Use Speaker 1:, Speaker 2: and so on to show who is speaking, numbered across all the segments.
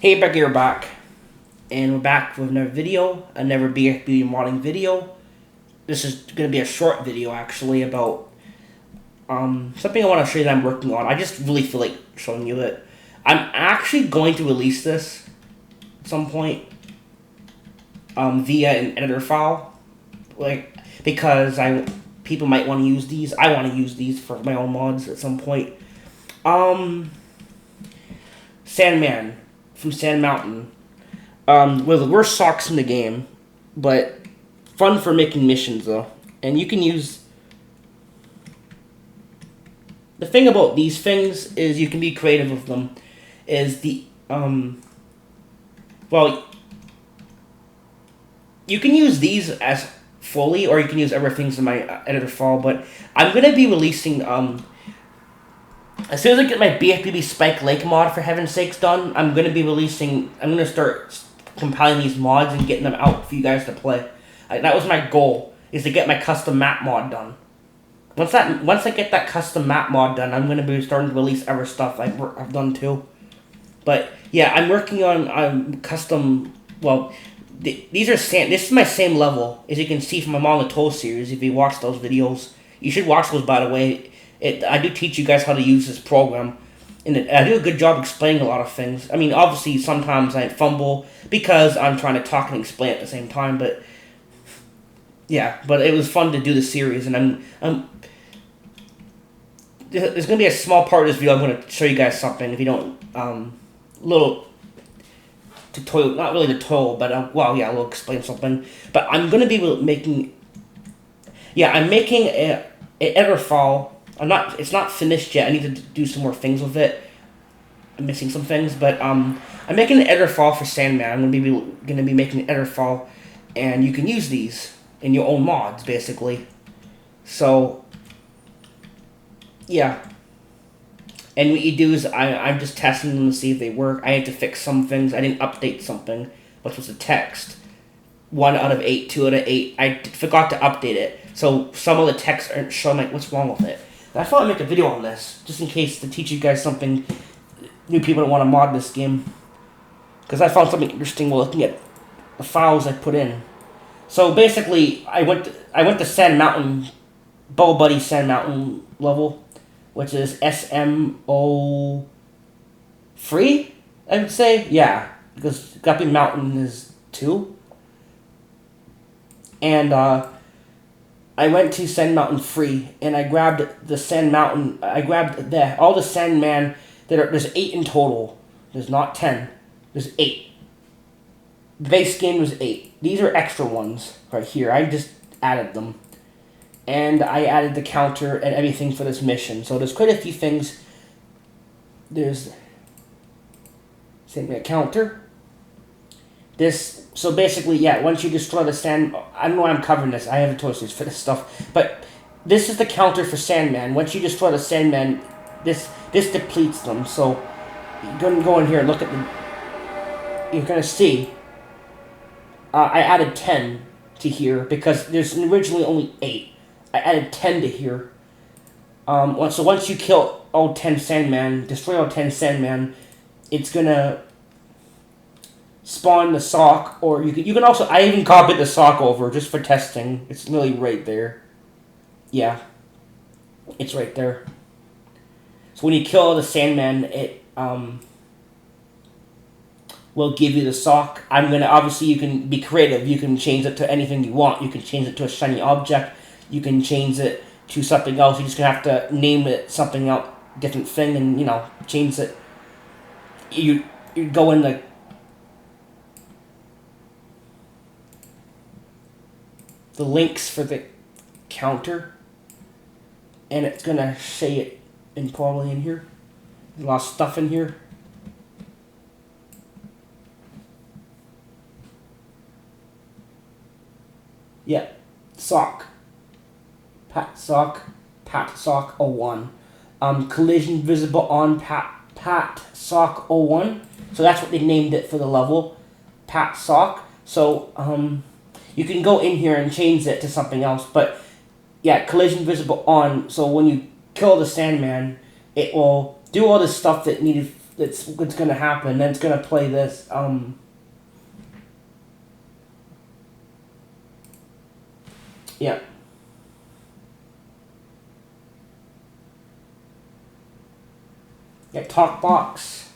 Speaker 1: Hey, Becky, you're back. And we're back with another video, another BFB modding video. This is going to be a short video, actually, about something I want to show you that I'm working on. I just really feel like showing you it. I'm actually going to release this at some point via an editor file. Because people might want to use these. I want to use these for my own mods at some point. Sandman from Sand Mountain. One of the worst socks in the game, but fun for making missions though. And you can use... The thing about these things is you can be creative with them. Is the, well, you can use these as fully, or you can use other things in my editor file, but I'm going to be releasing, as soon as I get my BFBB Spike Lake mod, for heaven's sakes, done, I'm going to start compiling these mods and getting them out for you guys to play. That was my goal, is to get my custom map mod done. Once I get that custom map mod done, I'm going to be starting to release other stuff I've done too. But yeah, I'm working on custom, well, this is my same level, as you can see from my Among the Toll series, if you watch those videos. You should watch those, by the way. I do teach you guys how to use this program, and I do a good job explaining a lot of things. I mean, obviously, sometimes I fumble because I'm trying to talk and explain at the same time, but yeah, but it was fun to do the series, and there's going to be a small part of this video I'm going to show you guys something, if you don't, little tutorial, not really tutorial, but, well, yeah, I'll explain something, but I'm going to be making, I'm making an editor file. It's not finished yet. I need to do some more things with it. I'm missing some things, but I'm making an editor file for Sandman. I'm going to be making an editor file, and you can use these in your own mods, basically. So, yeah. And what you do is I'm just testing them to see if they work. I had to fix some things. I didn't update something, which was a text. 1 out of 8, 2 out of 8. I forgot to update it. So some of the text aren't showing, like, what's wrong with it. I thought I'd make a video on this, just in case, to teach you guys something, new people that want to mod this game. Because I found something interesting while looking at the files I put in. So basically, I went to Sand Mountain, Bow Buddy Sand Mountain level, which is SMO free, I would say. Yeah, because Guppy Mountain is 2. And, I went to Sand Mountain free, and I grabbed the Sand Mountain. I grabbed all the Sandman. There's 8 in total. There's not 10. There's 8. The base game was 8. These are extra ones right here. I just added them, and I added the counter and everything for this mission. So there's quite a few things. There's same counter. So basically, yeah, once you destroy the sand... I don't know why I'm covering this. I have a toasters for this stuff. But this is the counter for Sandman. Once you destroy the Sandman, this depletes them. So you're going to go in here and look at them. You're going to see I added 10 to here because there's originally only 8. I added 10 to here. So once you kill all 10 Sandman, destroy all 10 Sandman, it's going to spawn the sock, or you can also, I even copied the sock over just for testing. It's really right there. Yeah, it's right there. So when you kill the Sandman, it will give you the sock. Obviously you can be creative. You can change it to anything you want. You can change it to a shiny object. You can change it to something else. You're just gonna have to name it something else, different thing, and change it. You go in the links for the counter, and it's gonna say it probably in here. There's a lot of stuff in here. Yeah, sock. Pat sock 01. Collision visible on Pat sock 01. So that's what they named it for the level. Pat sock. So you can go in here and change it to something else, but yeah, collision visible on. So when you kill the Sandman, it will do all the stuff that that's what's gonna happen. Then it's gonna play this. Yeah. Yeah, talk box.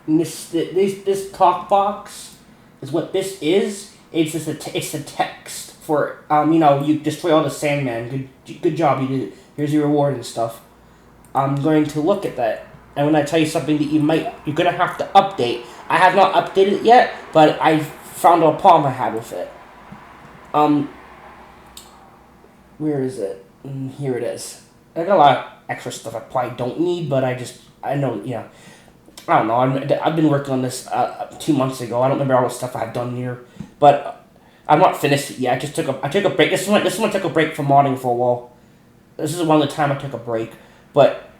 Speaker 1: And this talk box is what this is. It's just it's a text for you destroy all the Sandman. Good job, you did it. Here's your reward and stuff. I'm going to look at that, and when I tell you something that you're gonna have to update. I have not updated it yet, but I found a problem I had with it. Where is it? Here it is. I got a lot of extra stuff I probably don't need, but I know, I don't know. I've been working on this 2 months ago. I don't remember all the stuff I've done here, but I'm not finished it yet. I took a break. This one I took a break from modding for a while. This is one of the time I took a break. But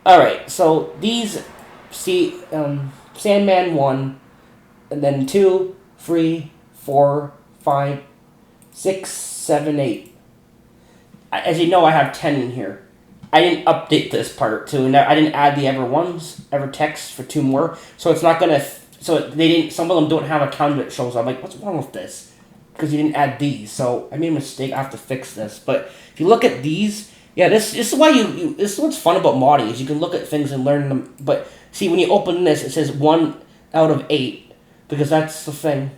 Speaker 1: all right, so these Sandman 1, and then 2, 3, 4, 5, 6, 7, 8. As you know, I have 10 in here. I didn't update this part too, and I didn't add the ever text for 2 more, so it's not gonna. So they didn't. Some of them don't have a counter that shows up. I'm like, what's wrong with this? Because you didn't add these, so I made a mistake. I have to fix this. But if you look at these, yeah, this is why this is what's fun about modding is you can look at things and learn them. But see, when you open this, it says 1 out of 8 because that's the thing.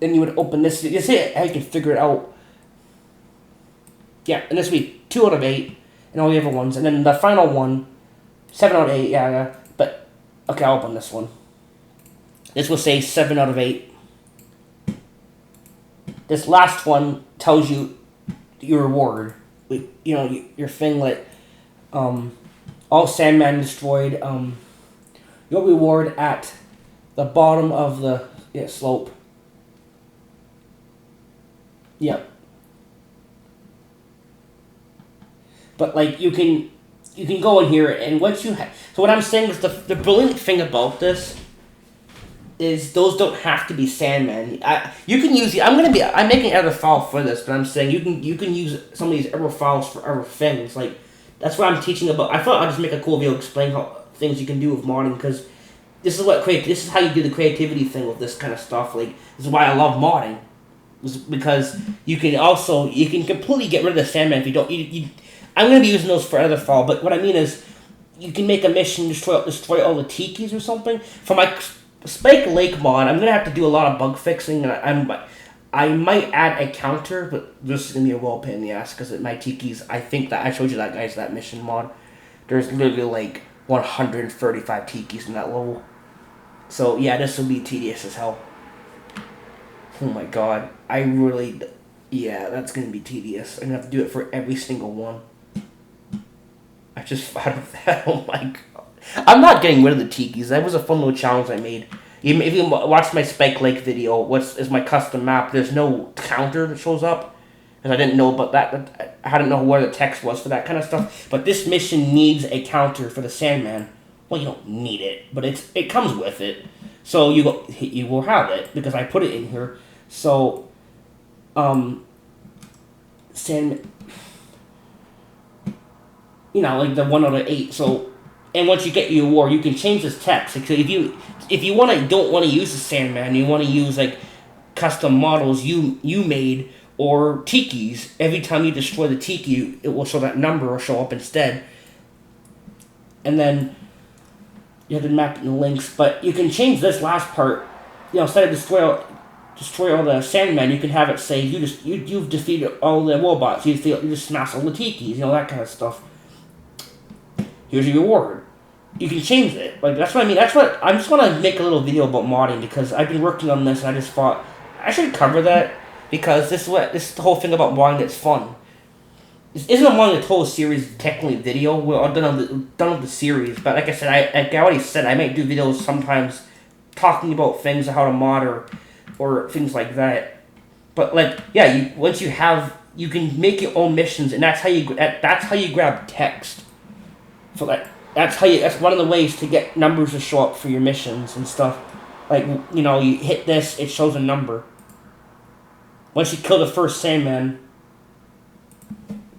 Speaker 1: Then you would open this. You see how you can figure it out. Yeah, and this would be 2 out of 8, and all the other ones. And then the final one, 7 out of 8, yeah. But, okay, I'll open this one. This will say 7 out of 8. This last one tells you your reward. Your thing like, all Sandman destroyed, your reward at the bottom of the slope. Yep. But like you can go in here and once you so what I'm saying is the brilliant thing about this is those don't have to be Sandman. You can use I'm making another file for this, but I'm saying you can use some of these other files for other things. Like that's what I'm teaching about. I thought I'd just make a cool video explain how things you can do with modding because this is how you do the creativity thing with this kind of stuff. Like this is why I love modding, because you can completely get rid of the Sandman if you don't. I'm going to be using those for other fall, but what I mean is, you can make a mission destroy all the tikis or something. For my Spike Lake mod, I'm going to have to do a lot of bug fixing, and I might add a counter, but this is going to be a real pain in the ass, because at my tikis, I think that I showed you that mission mod. There's literally like 135 tikis in that level. So yeah, this will be tedious as hell. Oh my god, that's going to be tedious. I'm going to have to do it for every single one. I just thought of that. Oh my god. I'm not getting rid of the tikis. That was a fun little challenge I made. Even if you watch my Spike Lake video, is my custom map, there's no counter that shows up. Because I didn't know about that. I didn't know where the text was for that kind of stuff. But this mission needs a counter for the Sandman. Well, you don't need it, but it comes with it. So you will have it, because I put it in here. So, Sandman... like the 1 out of 8. So, and once you get your award, you can change this text. Like, so if you don't want to use the Sandman, you want to use like custom models you made or tikis. Every time you destroy the tiki, it will show that number or show up instead. And then you have to map it in the links. But you can change this last part. Instead of destroy all the Sandman, you can have it say you've defeated all the robots. You just smash all the tikis. That kind of stuff. Here's your reward. You can change it. Like that's what I mean. I'm just gonna make a little video about modding because I've been working on this and I just thought I should cover that because this is the whole thing about modding that's fun. This isn't among the total series technically video. We're all done with the series, but like I said, I already said I might do videos sometimes talking about things how to mod or things like that. But like once you can make your own missions and that's how you grab text. So that's one of the ways to get numbers to show up for your missions and stuff. Like, you hit this, it shows a number. Once you kill the first Sandman,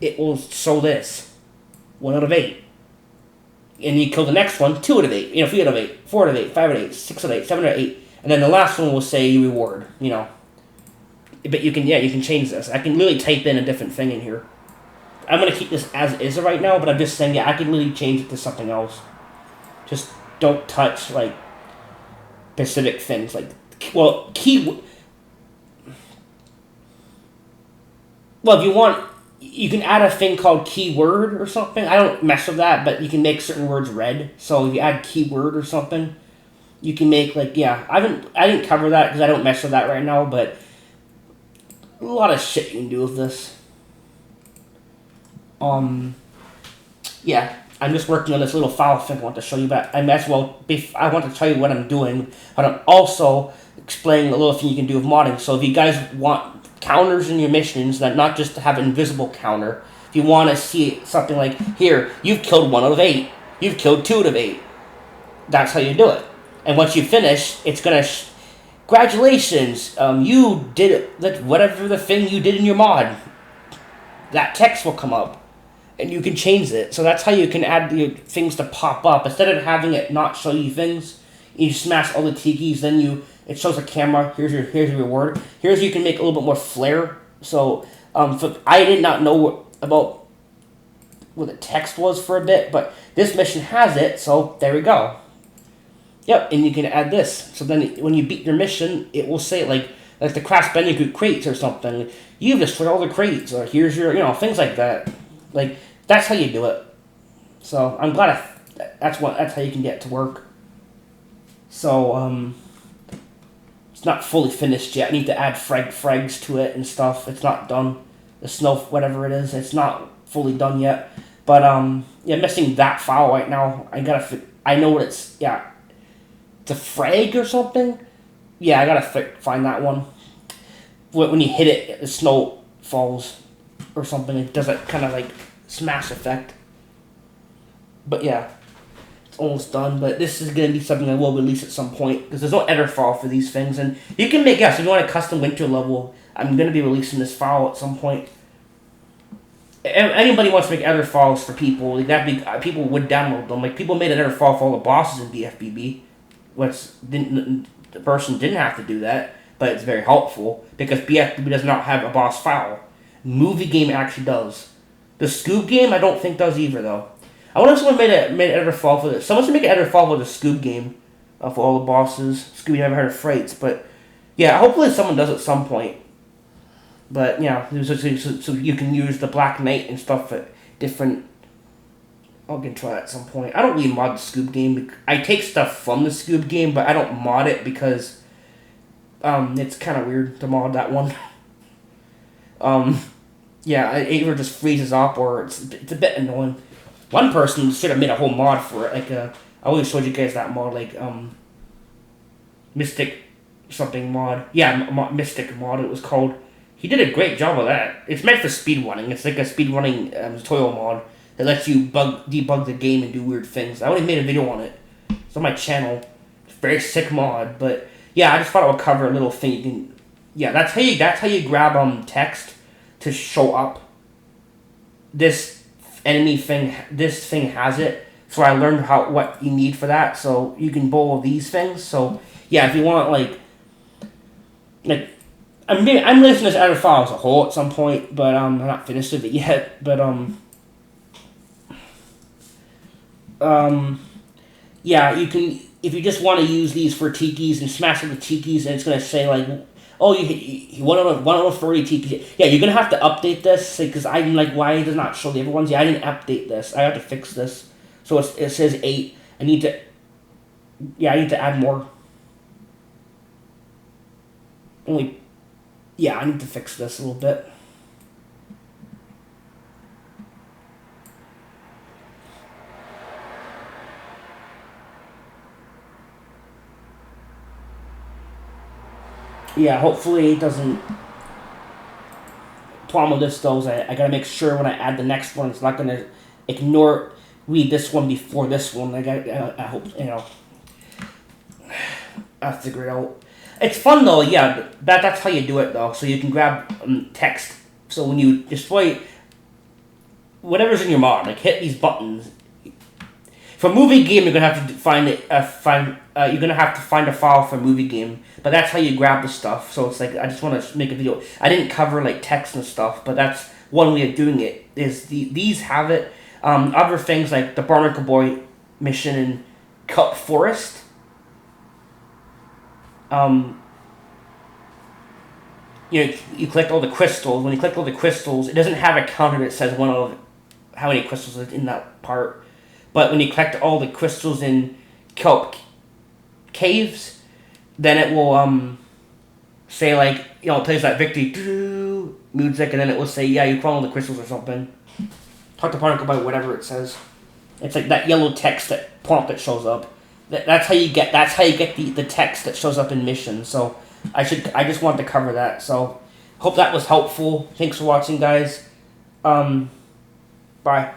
Speaker 1: it will show this 1 out of 8. And you kill the next one 2 out of 8. 3 out of 8, 4 out of 8, 5 out of 8, 6 out of 8, 7 out of 8, and then the last one will say reward. But you can change this. I can literally type in a different thing in here. I'm gonna keep this as is right now, but I'm just saying, I can literally change it to something else. Just don't touch like specific things key. Well, if you want, you can add a thing called keyword or something. I don't mess with that, but you can make certain words red. So if you add keyword or something, you can make I didn't cover that because I don't mess with that right now, but a lot of shit you can do with this. Yeah, I'm just working on this little file thing I want to show you, but I want to tell you what I'm doing, but I'm also explaining a little thing you can do with modding. So if you guys want counters in your missions, that not just to have an invisible counter, if you want to see something like, here, you've killed 1 out of 8, you've killed 2 out of 8, that's how you do it. And once you finish, it's going to congratulations, you did whatever the thing you did in your mod. That text will come up, and you can change it. So that's how you can add your things to pop up. Instead of having it not show you things, you smash all the tikis, then it shows a camera. Here's your reward. Here's you can make a little bit more flair. So I did not know about what the text was for a bit, but this mission has it. So there we go. Yep, and you can add this. So then when you beat your mission, it will say like the Crash Bandicoot crates or something. You've destroyed all the crates, or here's your things like that. Like that's how you do it. So I'm glad that's how you can get it to work. So it's not fully finished yet. I need to add frags to it and stuff. It's not done. The snow, whatever it is, it's not fully done yet. But missing that file right now. I know what it's. Yeah, it's a frag or something. Yeah, I gotta find that one. When you hit it, the snow falls or something. It does that kind of like smash effect. But yeah, it's almost done. But this is gonna be something I will release at some point because there's no editor file for these things, and you can make if you want a custom winter level. I'm gonna be releasing this file at some point. Anybody wants to make editor files for people, people would download them. Like people made an editor file for all the bosses in BFBB, the person didn't have to do that, but it's very helpful because BFBB does not have a boss file. Movie game actually does. The Scoob game I don't think does either though. I wonder if someone made an editor file for this. Someone should make an editor file for the Scoob game for all the bosses. Scooby Never Heard of Frights, but yeah, hopefully someone does at some point. But yeah, so you can use the Black Knight and stuff at different. I'll get to that at some point. I don't really mod the Scoob game. I take stuff from the Scoob game, but I don't mod it because it's kind of weird to mod that one. Yeah, it either just freezes up or it's a bit annoying. One person should have made a whole mod for it. I always showed you guys that mod, Mystic something mod. Yeah, Mystic mod it was called. He did a great job of that. It's meant for speedrunning. It's like a speedrunning tutorial mod that lets you debug the game and do weird things. I already made a video on it. It's on my channel. It's a very sick mod, but yeah, I just thought I would cover a little thing. You can, yeah, that's how you grab text to show up. This enemy thing, this thing has it. So I learned what you need for that. So you can bowl these things. So yeah, if you want like. I'm releasing this editor file as a whole at some point, but I'm not finished with it yet. But yeah, you can if you just want to use these for tikis and smash the tikis, and it's gonna say like, oh, you 130 tikis. Yeah, you're gonna have to update this because I'm like, why does it not show the other ones? Yeah, I didn't update this. I have to fix this. So it says 8. I need to add more. Yeah, I need to fix this a little bit. Yeah, hopefully it doesn't. Problem with this though is I gotta make sure when I add the next one, it's not gonna read this one before this one. I hope I'll figure it out. It's fun though, yeah. That's how you do it though. So you can grab text. So when you destroy, whatever's in your mod. Like hit these buttons. For movie game, you're gonna have to find it. You're gonna have to find a file for movie game. But that's how you grab the stuff. So it's like I just want to make a video. I didn't cover like text and stuff, but that's one way of doing it. These have it. Other things like the Barnacle Boy mission in Cup Forest. You collect all the crystals. When you collect all the crystals, it doesn't have a counter that says one of how many crystals is in that part. But when you collect all the crystals in Kelp Caves, then it will say like it plays that victory music, and then it will say you found all the crystals or something. Talk to Barnacle Boy, whatever it says. It's like that yellow text prompt that shows up. That's how you get the text that shows up in missions. So I just wanted to cover that. So hope that was helpful. Thanks for watching, guys. Bye.